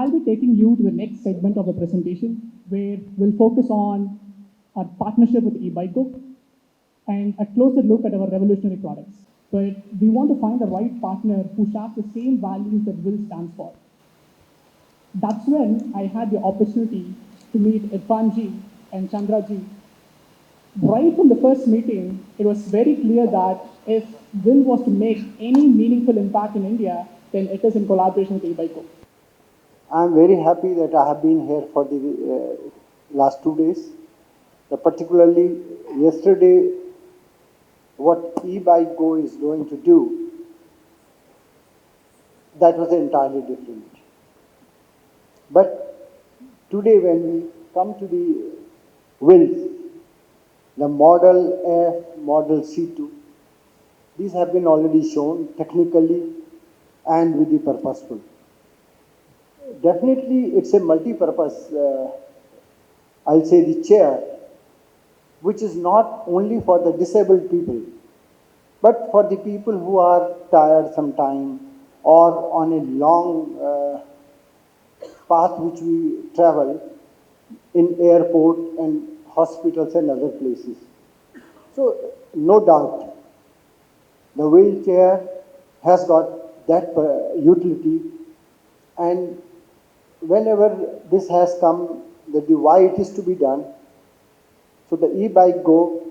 I'll be taking you to the next segment of the presentation where we'll focus on our partnership with eBikeGo and a closer look at our revolutionary products. But we want to find the right partner who shares the same values that Will stands for. That's when I had the opportunity to meet Irfanji and Chandraji. Right from the first meeting, it was very clear that if Will was to make any meaningful impact in India, then it is in collaboration with eBikeGo. I'm very happy that I have been here for the last 2 days. Particularly yesterday, what eBikeGo is going to do, that was entirely different. But today when we come to the Wills, the Model F, Model C2, these have been already shown technically and with the purposeful. Definitely it's a multi-purpose, I'll say the chair, which is not only for the disabled people, but for the people who are tired sometime or on a long path which we travel in airport and hospitals and other places. So no doubt, the wheelchair has got that utility, and whenever this has come, that the why it is to be done. So the eBikeGo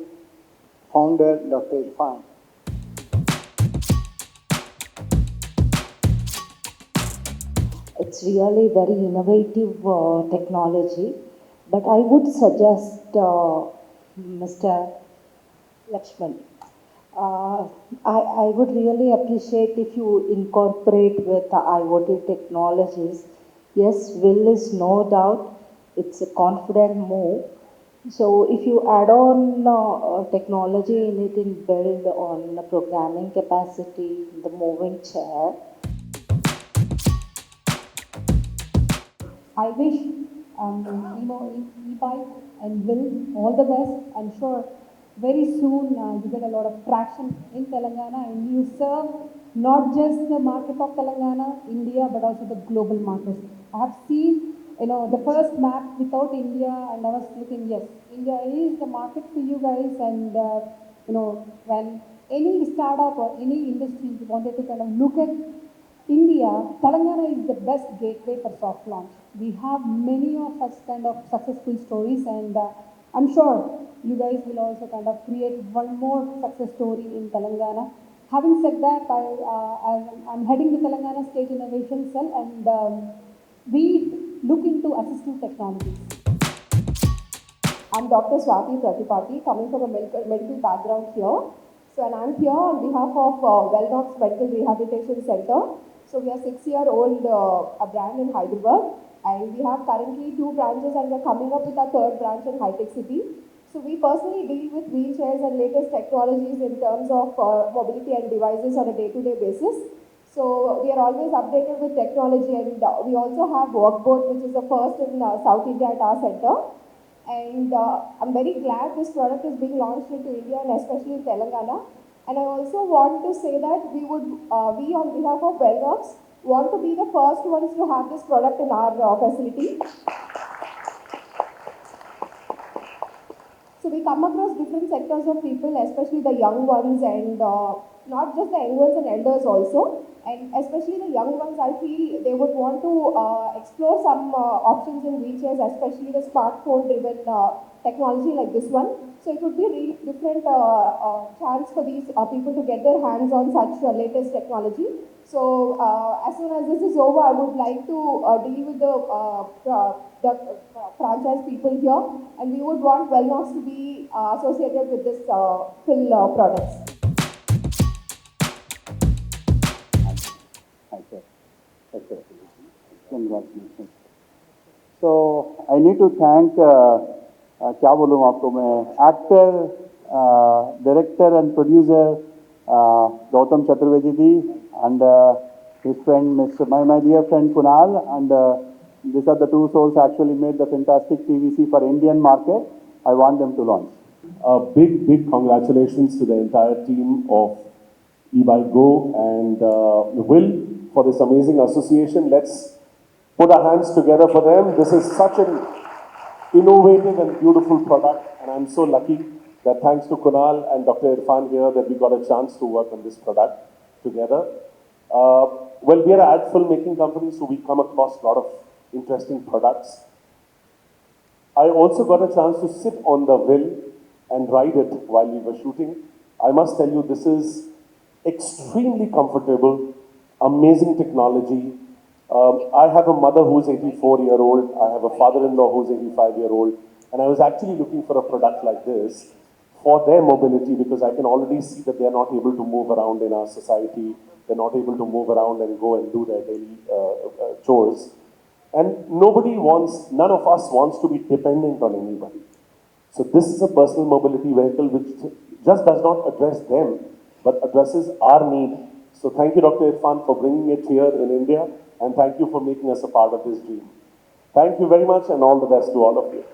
founder, Dr. Irfan, it's really very innovative technology, but I would suggest Mr. Lakshman, I would really appreciate if you incorporate with IoT technologies. Yes, Will is no doubt, it's a confident move. So if you add on technology in it and build on the programming capacity, the moving chair. I wish e-bike and Will all the best. I'm sure very soon you get a lot of traction in Telangana and you serve not just the market of Telangana, India, but also the global markets. I have seen the first map without India, and I was looking, yes, India is the market for you guys, and when any startup or any industry wanted to kind of look at India, Telangana is the best gateway for soft launch. We have many of such kind of successful stories, and I'm sure you guys will also kind of create one more success story in Telangana. Having said that, I'm heading the Telangana State Innovation Cell, and we look into assistive technologies. I'm Dr. Swati Pratipati, coming from a medical background here. So, and I'm here on behalf of Wellnox Medical Rehabilitation Center. So, we are 6-year-old a brand in Hyderabad, and we have currently 2 branches, and we're coming up with our 3rd branch in High-Tech City. So, we personally deal with wheelchairs and latest technologies in terms of mobility and devices on a day-to-day basis. So, we are always updated with technology, and we also have workboard, which is the first in South India at our center. And I'm very glad this product is being launched into India and especially in Telangana. And I also want to say that we on behalf of Wellnox want to be the first ones to have this product in our facility. So we come across different sectors of people, especially the young ones, and not just the young ones and elders also. And especially the young ones, I feel they would want to explore some options in wheelchairs, especially the smartphone-driven technology like this one. So it would be a really different chance for these people to get their hands on such latest technology. So as soon as this is over, I would like to deal with the franchise people here, and we would want Wellnox to be associated with this fill products. Congratulations. So I need to thank क्या बोलूँ आपको मैं actor, director and producer Gautam Chaturvedi ji and his friend my dear friend Kunal, and these are the 2 souls actually made the fantastic TVC for Indian market. I want them to launch. Big congratulations to the entire team of eBikeGo and Will for this amazing association. Let's put our hands together for them. This is such an innovative and beautiful product, and I'm so lucky that thanks to Kunal and Dr. Irfan here that we got a chance to work on this product together. Well, we are an ad filmmaking company, so we come across a lot of interesting products. I also got a chance to sit on the Whill and ride it while we were shooting. I must tell you, this is extremely comfortable, amazing technology. I have a mother who's 84-year-old. I have a father-in-law who's 85-year-old. And I was actually looking for a product like this for their mobility because I can already see that they're not able to move around in our society. They're not able to move around and go and do their daily chores. And none of us wants to be dependent on anybody. So this is a personal mobility vehicle which just does not address them, but addresses our need. So thank you, Dr. Irfan, for bringing it here in India, and thank you for making us a part of this dream. Thank you very much, and all the best to all of you.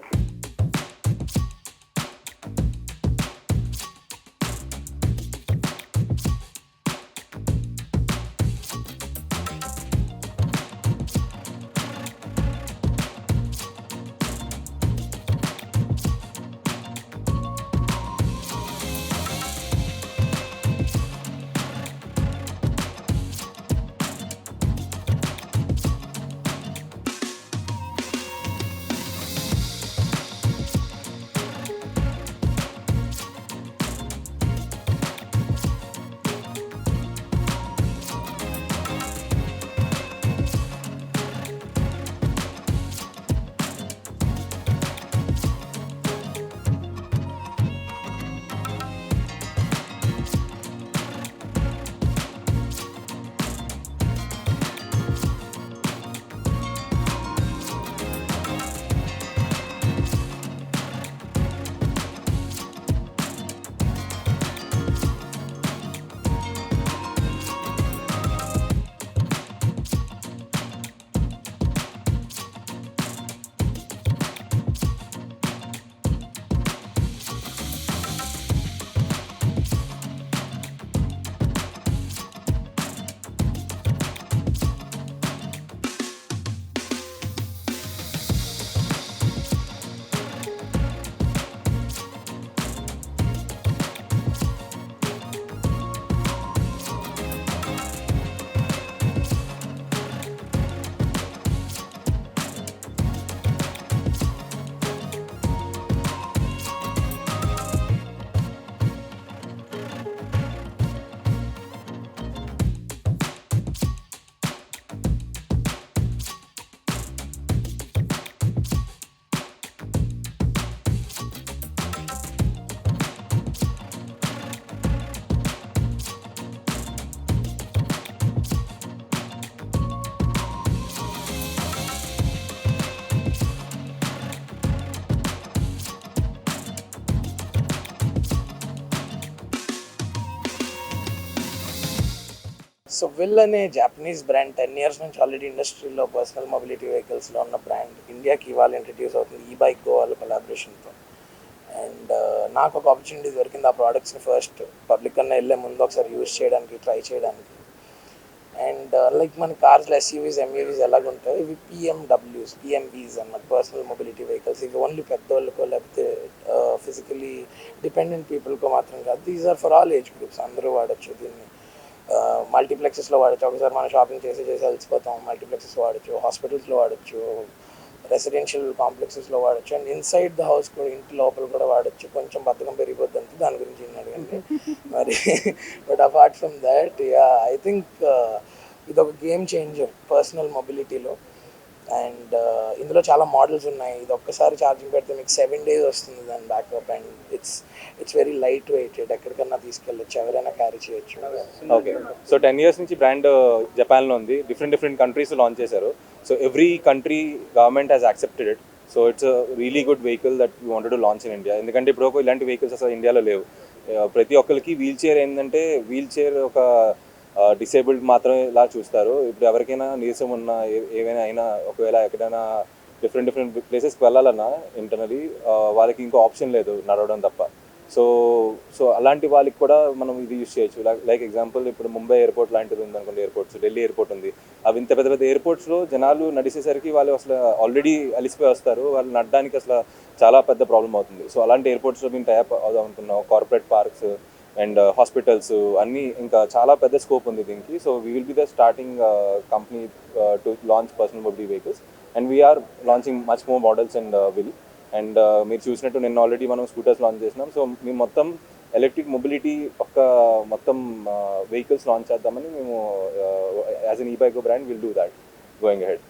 So will అనే Japanese brand 10 years నుంచి already ఇండస్ట్రీలో personal mobility వెహికల్స్లో ఉన్న brand ఇండియాకి ఇవాళ introduce అవుతుంది ఈబైక్గో వాళ్ళ కొలాబరేషన్తో. And నాకు ఒక ఆపర్చునిటీ దొరికింది ఆ ప్రోడక్ట్స్ని ఫస్ట్ పబ్లిక్ కన్నా వెళ్ళే ముందు ఒకసారి యూజ్ చేయడానికి, ట్రై చేయడానికి. అండ్ లైక్ మన కార్స్లో ఎస్యూవీస్, ఎంయూవీస్ ఎలాగుంటాయో ఇవి పిఎంవీస్ అన్నమాట, పర్సనల్ మొబిలిటీ వెహికల్స్. ఇవి ఓన్లీ పెద్దవాళ్ళకో లేకపోతే ఫిజికలీ డిపెండెంట్ పీపుల్కో మాత్రం కాదు. These are for all age groups, అందరూ వాడచ్చు దీన్ని. మల్టీప్లెక్సెస్లో వాడచ్చు, ఒకసారి మనం షాపింగ్ చేసి అలసిపోతాం, మల్టీప్లెక్సెస్ వాడచ్చు, హాస్పిటల్స్లో వాడచ్చు, రెసిడెన్షియల్ కాంప్లెక్సెస్లో వాడచ్చు, అండ్ ఇన్సైడ్ ద హౌస్ కూడా, ఇంటి లోపల కూడా వాడచ్చు. కొంచెం బద్ధకం పెరిగిపోద్ది అంతే, దాని గురించి అడగండి మరి. But apart from that, I think ఇది ఒక గేమ్ చేంజర్ పర్సనల్ మొబిలిటీలో. అండ్ ఇందులో చాలా మోడల్స్ ఉన్నాయి. ఇది ఒక్కసారి ఛార్జింగ్ పెడితే మీకు 7 days వస్తుంది దాని backup. And it's very light weight, ఎక్కడికన్నా తీసుకెళ్ళచ్చు, ఎవరైనా క్యారీ చేయొచ్చు. ఓకే, సో 10 years నుంచి బ్రాండ్ జపాన్లో ఉంది. డిఫరెంట్ కంట్రీస్ లాంచ్ చేశారు. So every country government has accepted it. So it's really good vehicle that we wanted to launch in India. ఎందుకంటే ఇప్పుడు ఇలాంటి వెహికల్స్ అసలు ఇండియాలో లేవు. ప్రతి ఒక్కరికి వీల్ చైర్ ఏంటంటే, వీల్ చైర్ ఒక డిసేబుల్డ్ మాత్రమే ఇలా చూస్తారు. ఇప్పుడు ఎవరికైనా నీరసం ఉన్నా, ఏమైనా అయినా, ఒకవేళ ఎక్కడైనా డిఫరెంట్ ప్లేసెస్కి వెళ్ళాలన్నా ఇంటర్నలీ వాళ్ళకి ఇంకో ఆప్షన్ లేదు నడవడం తప్ప. సో అలాంటి వాళ్ళకి కూడా మనం ఇది యూస్ చేయొచ్చు. లైక్ ఎగ్జాంపుల్ ఇప్పుడు ముంబై ఎయిర్పోర్ట్ లాంటిది ఉంది అనుకోండి, ఎయిర్పోర్ట్స్, ఢిల్లీ ఎయిర్పోర్ట్ ఉంది. అవి ఇంత పెద్ద పెద్ద ఎయిర్పోర్ట్స్లో జనాలు నడిచేసరికి వాళ్ళు అసలు ఆల్రెడీ అలిసిపోయి వస్తారు, వాళ్ళు నడడానికి అసలు చాలా పెద్ద ప్రాబ్లం అవుతుంది. సో అలాంటి ఎయిర్పోర్ట్స్లో మేము టైప్ అవుదాం అనుకున్నాం. కార్పొరేట్ పార్క్స్ అండ్ హాస్పిటల్స్ అన్నీ, ఇంకా చాలా పెద్ద స్కోప్ ఉంది దీనికి. So we will be the starting company to launch personal mobility vehicles, and we're launching much more models and will. And మీరు చూసినట్టు నిన్న ఆల్రెడీ మనం స్కూటర్స్ లాంచ్ చేసినాం. సో మేము మొత్తం ఎలక్ట్రిక్ మొబిలిటీ ఒక మొత్తం వెహికల్స్ లాంచ్ చేద్దామని మేము as an eBikeGo brand will do that going ahead.